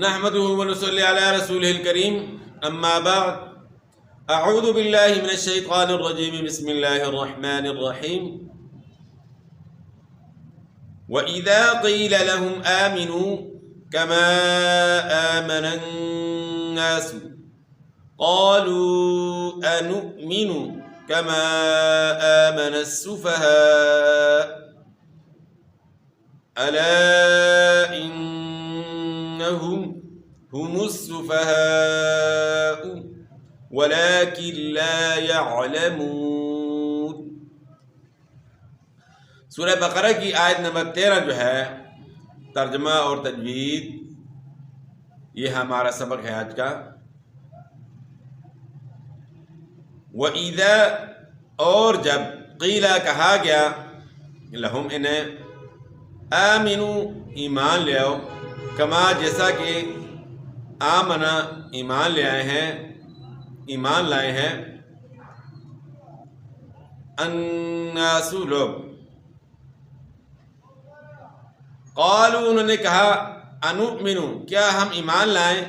نحمده ونصلي على رسوله الكريم اما بعد اعوذ بالله من الشيطان الرجيم بسم الله الرحمن الرحيم وإذا قيل لهم آمنوا كما آمن الناس قالوا أنؤمن كما آمن السفهاء ألا إنهم هم السفهاء ولكن لا يعلمون۔ سورہ بقرہ کی آیت نمبر 13 جو ہے ترجمہ اور تجوید، یہ ہمارا سبق ہے آج کا۔ وَإِذَا، اور جب، قیلہ کہا گیا، لہم انہیں، آمنوا ایمان لے آؤ، کما جیسا کہ آمنا ایمان لے آئے ہیں، ایمان لائے ہیں، الناس لوگ، قالوا انہوں نے کہا، انؤمن کیا ہم ایمان لائیں،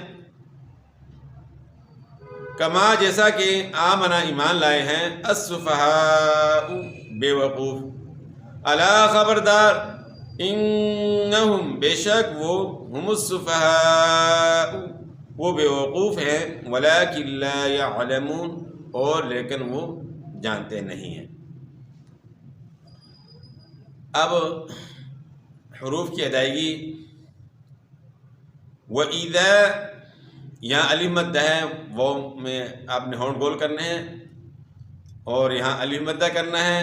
کما جیسا کہ آمنا ایمان لائے ہیں، السفہاء بے وقوف، الا خبردار، انہم بے شک وہ، ہم السفہاء وہ بے وقوف ہیں، ولکن لا یعلمون اور لیکن وہ جانتے نہیں ہیں۔ اب حروف کی ادائیگی، وَإِذَا یہاں الف مدہ ہے، وہ میں آپ نے ہونٹ گول کرنے ہیں، اور یہاں الف مدہ کرنا ہے،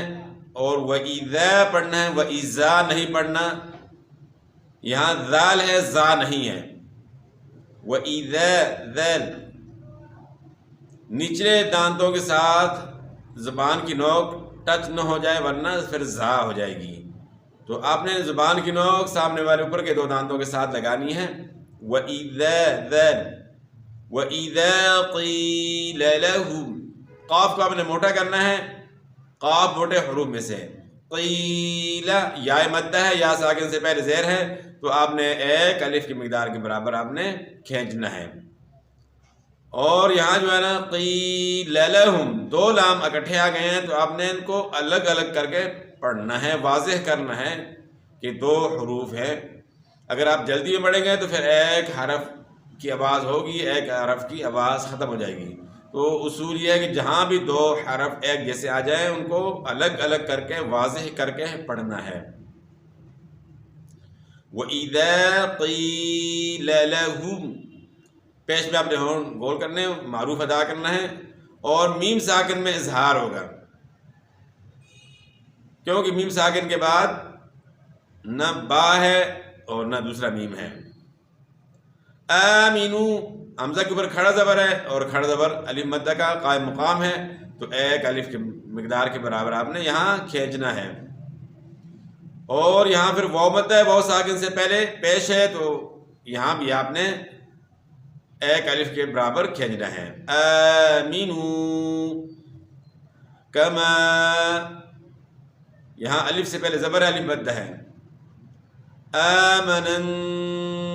اور وَإِذَا پڑھنا ہے، وَإِذَا نہیں پڑھنا، یہاں ذال ہے ذا نہیں ہے، وَإِذَا ذال، نچلے دانتوں کے ساتھ زبان کی نوک ٹچ نہ ہو جائے ورنہ پھر ذا ہو جائے گی، تو آپ نے زبان کی نوک سامنے والے اوپر کے دو دانتوں کے ساتھ لگانی ہے۔ وَإِذَا ذَلْ وَإِذَا قِيلَ لَهُمْ، قاف کو آپ نے موٹا کرنا ہے، قاف موٹے حروف میں سے، قیل یا مدہ ہے، یا ساکن سے پہلے زیر ہے، تو آپ نے ایک الف کی مقدار کے برابر آپ نے کھینچنا ہے، اور یہاں جو ہے نا قیل لہم، دو لام اکٹھے آ گئے ہیں، تو آپ نے ان کو الگ الگ کر کے پڑھنا ہے، واضح کرنا ہے کہ دو حروف ہیں۔ اگر آپ جلدی میں پڑھیں گے تو پھر ایک حرف کی آواز ہوگی، ایک حرف کی آواز ختم ہو جائے گی، تو اصول یہ ہے کہ جہاں بھی دو حرف ایک جیسے آ جائیں ان کو الگ الگ کر کے واضح کر کے پڑھنا ہے۔ وَإِذَا قِيلَ لَهُمْ، پیش میں آپ نے ہون گول کرنے، معروف ادا کرنا ہے، اور میم ساکن میں اظہار ہوگا، کیونکہ میم ساکن کے بعد نہ با ہے اور نہ دوسرا میم ہے۔ آمینو، حمزہ کے اوپر کھڑا زبر ہے، اور کھڑا زبر الف مدہ کا قائم مقام ہے، تو ایک الف کے مقدار کے برابر آپ نے یہاں کھینچنا ہے، اور یہاں پھر واو مدہ ہے، واو ساکن سے پہلے پیش ہے، تو یہاں بھی آپ نے ایک الف کے برابر کھینچنا ہے۔ آمینو کما، یہاں الف سے پہلے زبر الف مدہ ہے، آمن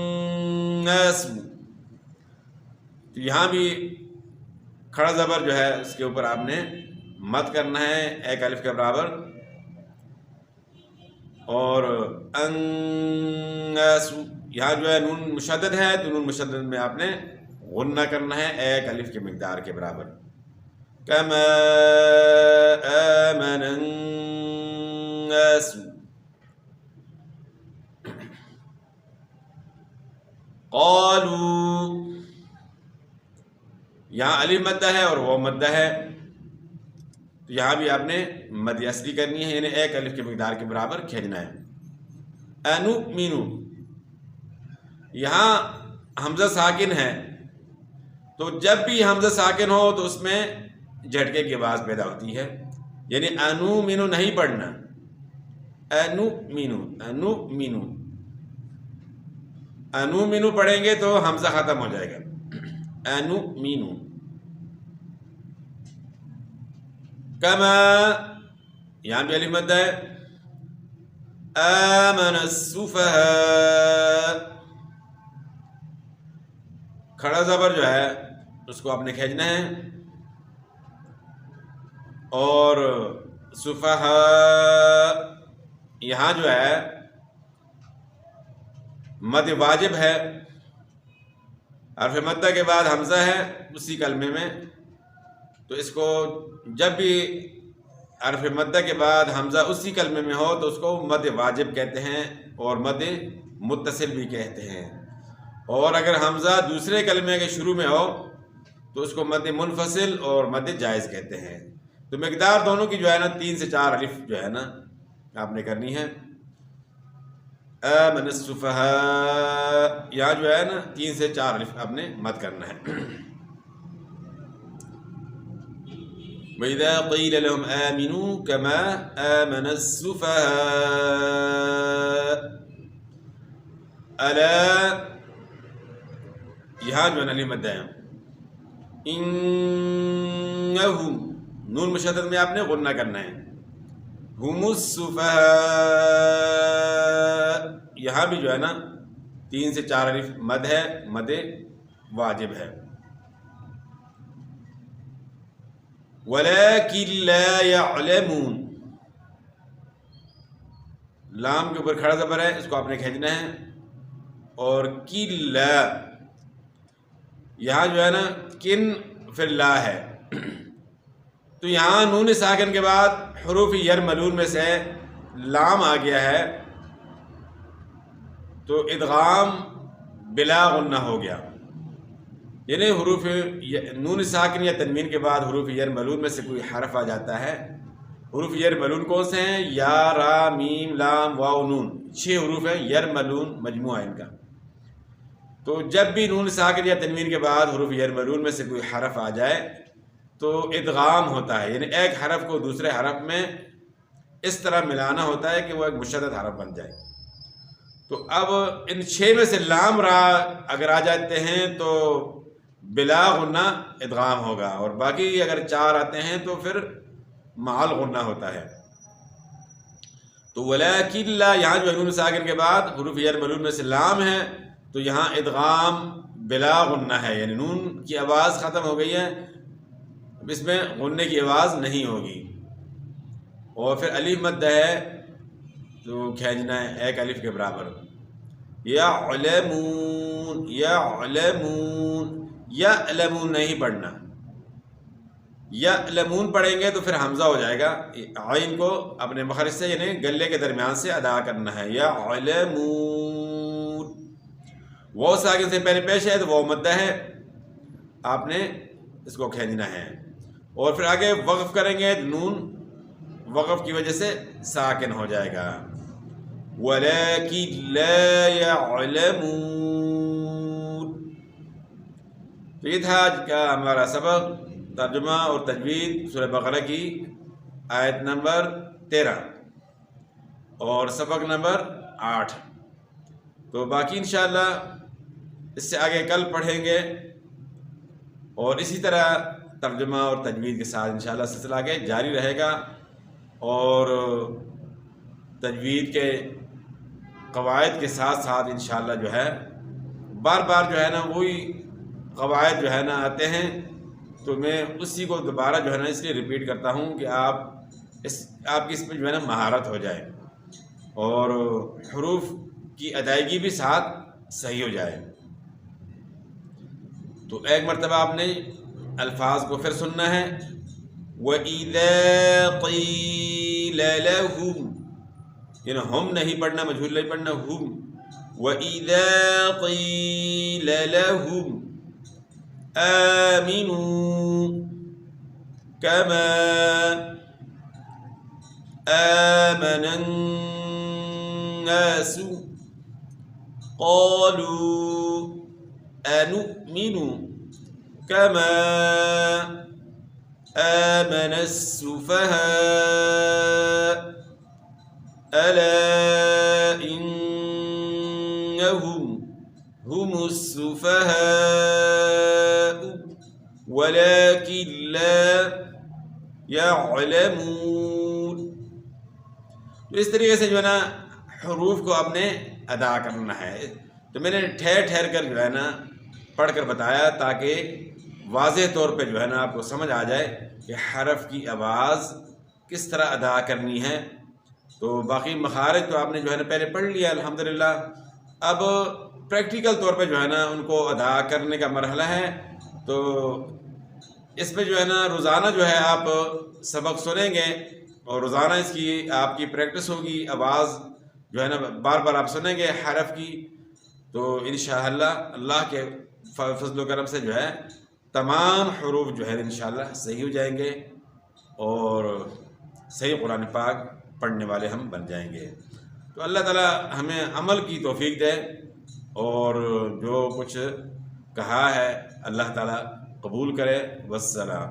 الناس، تو یہاں بھی کھڑا زبر جو ہے اس کے اوپر آپ نے مد کرنا ہے ایک الف کے برابر، اور الناس یہاں جو ہے نون مشدد ہے، تو نون مشدد میں آپ نے غنہ کرنا ہے ایک الف کے مقدار کے برابر۔ کما آمن الناس قالوا، یہاں الف مدہ ہے اور وہ مدہ ہے، تو یہاں بھی آپ نے مد اصلی کرنی ہے، یعنی ایک الف کے مقدار کے برابر کھینچنا ہے۔ انؤمن، یہاں حمزہ ساکن ہے، تو جب بھی حمزہ ساکن ہو تو اس میں جھٹکے کی آواز پیدا ہوتی ہے، یعنی انؤمن نہیں پڑھنا، انؤمن، انؤمن، انؤمن پڑھیں گے تو حمزہ ختم ہو جائے گا، انؤمن کما، یہاں بھی الف مد ہے، آمن السفہاء، کھڑا زبر جو ہے اس کو آپ نے کھینچنا ہے، اور سفہاء یہاں جو ہے مد واجب ہے، حرف مدہ کے بعد حمزہ ہے اسی کلمے میں، تو اس کو جب بھی حرف مدہ کے بعد حمزہ اسی کلمے میں ہو تو اس کو مد واجب کہتے ہیں اور مد متصل بھی کہتے ہیں، اور اگر حمزہ دوسرے کلمے کے شروع میں ہو تو اس کو مد منفصل اور مد جائز کہتے ہیں۔ تو مقدار دونوں کی جو ہے نا 3 سے 4 الف جو ہے نا آپ نے کرنی ہے۔ آمن السفہاء یہاں جو ہے نا 3 سے 4 الف آپ نے مد کرنا ہے۔ وَإِذَا قِيلَ لَهُمْ آمِنُوا كَمَا آمَنَ السُّفَهَاءُ أَلَا یہاں جو ہے نا الف مد ہے، إِنَّهُمْ نون مشدد میں آپ نے غنہ کرنا ہے، هُمُ السُّفَهَاء یہاں بھی جو ہے نا 3 سے 4 الف مد ہے، مد واجب ہے۔ وَلَكِنْ لَا يَعْلَمُونَ لام کے اوپر کھڑا زبر ہے، اس کو آپ نے کھینچنا ہے، اور کِلَّا یہاں جو ہے نا کن پھر لا ہے، تو یہاں نون ساکن کے بعد حروف یرملون میں سے لام آ گیا ہے تو ادغام بلا غنہ ہو گیا، یعنی حروف نون ساکن یا تنوین کے بعد حروف یرملون میں سے کوئی حرف آ جاتا ہے۔ حروف یرملون کون سے ہیں؟ یا، را، میم، لام، واو، نون، 6 حروف ہیں یرملون مجموعہ ان کا۔ تو جب بھی نون ساکن یا تنوین کے بعد حروف یرملون میں سے کوئی حرف آ جائے تو ادغام ہوتا ہے، یعنی ایک حرف کو دوسرے حرف میں اس طرح ملانا ہوتا ہے کہ وہ ایک مشدد حرف بن جائے۔ تو اب ان 6 میں سے لام را اگر آ جاتے ہیں تو بلا غنہ ادغام ہوگا، اور باقی اگر 4 آتے ہیں تو پھر معال غنہ ہوتا ہے۔ تو ولیکن لا یہاں جو نون ساکن کے بعد حروف یرملون میں سے لام ہے تو یہاں ادغام بلا غنہ ہے، یعنی نون کی آواز ختم ہو گئی ہے، اس میں غننے کی آواز نہیں ہوگی، اور پھر الف مد ہے تو کھینچنا ہے 1 الف کے برابر۔ یعلمون یعلمون یعلمون نہیں پڑھنا، یعلمون پڑھیں گے تو پھر حمزہ ہو جائے گا، عین کو اپنے مخرج سے یعنی گلے کے درمیان سے ادا کرنا ہے، یعلمون۔ وہ ساکن سے پہلے پیش ہے تو وہ مدہ ہے، آپ نے اس کو کھینچنا ہے، اور پھر آگے وقف کریں گے نون وقف کی وجہ سے ساکن ہو جائے گا، وَلَكِنْ لَا يَعْلَمُونَ۔ تو یہ تھا آج کا ہمارا سبق، ترجمہ اور تجوید سورہ بقرہ کی آیت نمبر 13 اور سبق نمبر 8۔ تو باقی انشاءاللہ اس سے آگے کل پڑھیں گے، اور اسی طرح ترجمہ اور تجوید کے ساتھ انشاءاللہ سلسلہ آگے جاری رہے گا، اور تجوید کے قواعد کے ساتھ ساتھ انشاءاللہ جو ہے بار بار جو ہے نا وہی قواعد جو ہے نا آتے ہیں، تو میں اسی کو دوبارہ جو ہے نا اس لیے ریپیٹ کرتا ہوں کہ آپ کی اس پہ جو ہے نا مہارت ہو جائے، اور حروف کی ادائیگی بھی ساتھ صحیح ہو جائے۔ تو ایک مرتبہ آپ نے الفاظ کو پھر سننا ہے، وَإِذَا قِيلَ لَهُمْ یعنی ہم نہیں پڑھنا، مجہول نہیں پڑھنا، ہم۔ وَإِذَا قِيلَ لَهُمْ آمِنُوا كَمَا آمَنَ النَّاسُ قَالُوا أَنُؤْمِنُ كَمَا آمَنَ السُّفَهَاءُ أَلَا إِنَّهُمْ هُمُ السُّفَهَاءُ وَلَكِنْ لَا يَعْلَمُونَ۔ تو اس طریقے سے جو ہے نا حروف کو آپ نے ادا کرنا ہے، تو میں نے ٹھہر ٹھہر کر جو ہے نا پڑھ کر بتایا تاکہ واضح طور پہ جو ہے نا آپ کو سمجھ آ جائے کہ حرف کی آواز کس طرح ادا کرنی ہے۔ تو باقی مخارج تو آپ نے جو ہے نا پہلے پڑھ لیا الحمدللہ، اب پریکٹیکل طور پہ جو ہے نا ان کو ادا کرنے کا مرحلہ ہے۔ تو اس پہ جو ہے نا روزانہ جو ہے آپ سبق سنیں گے اور روزانہ اس کی آپ کی پریکٹس ہوگی، آواز جو ہے نا بار بار آپ سنیں گے حرف کی، تو انشاءاللہ اللہ کے فضل و کرم سے جو ہے تمام حروف جو ہے انشاءاللہ صحیح ہو جائیں گے اور صحیح قرآن پاک پڑھنے والے ہم بن جائیں گے۔ تو اللہ تعالیٰ ہمیں عمل کی توفیق دے اور جو کچھ کہا ہے اللہ تعالیٰ قبول کرے۔ والسلام۔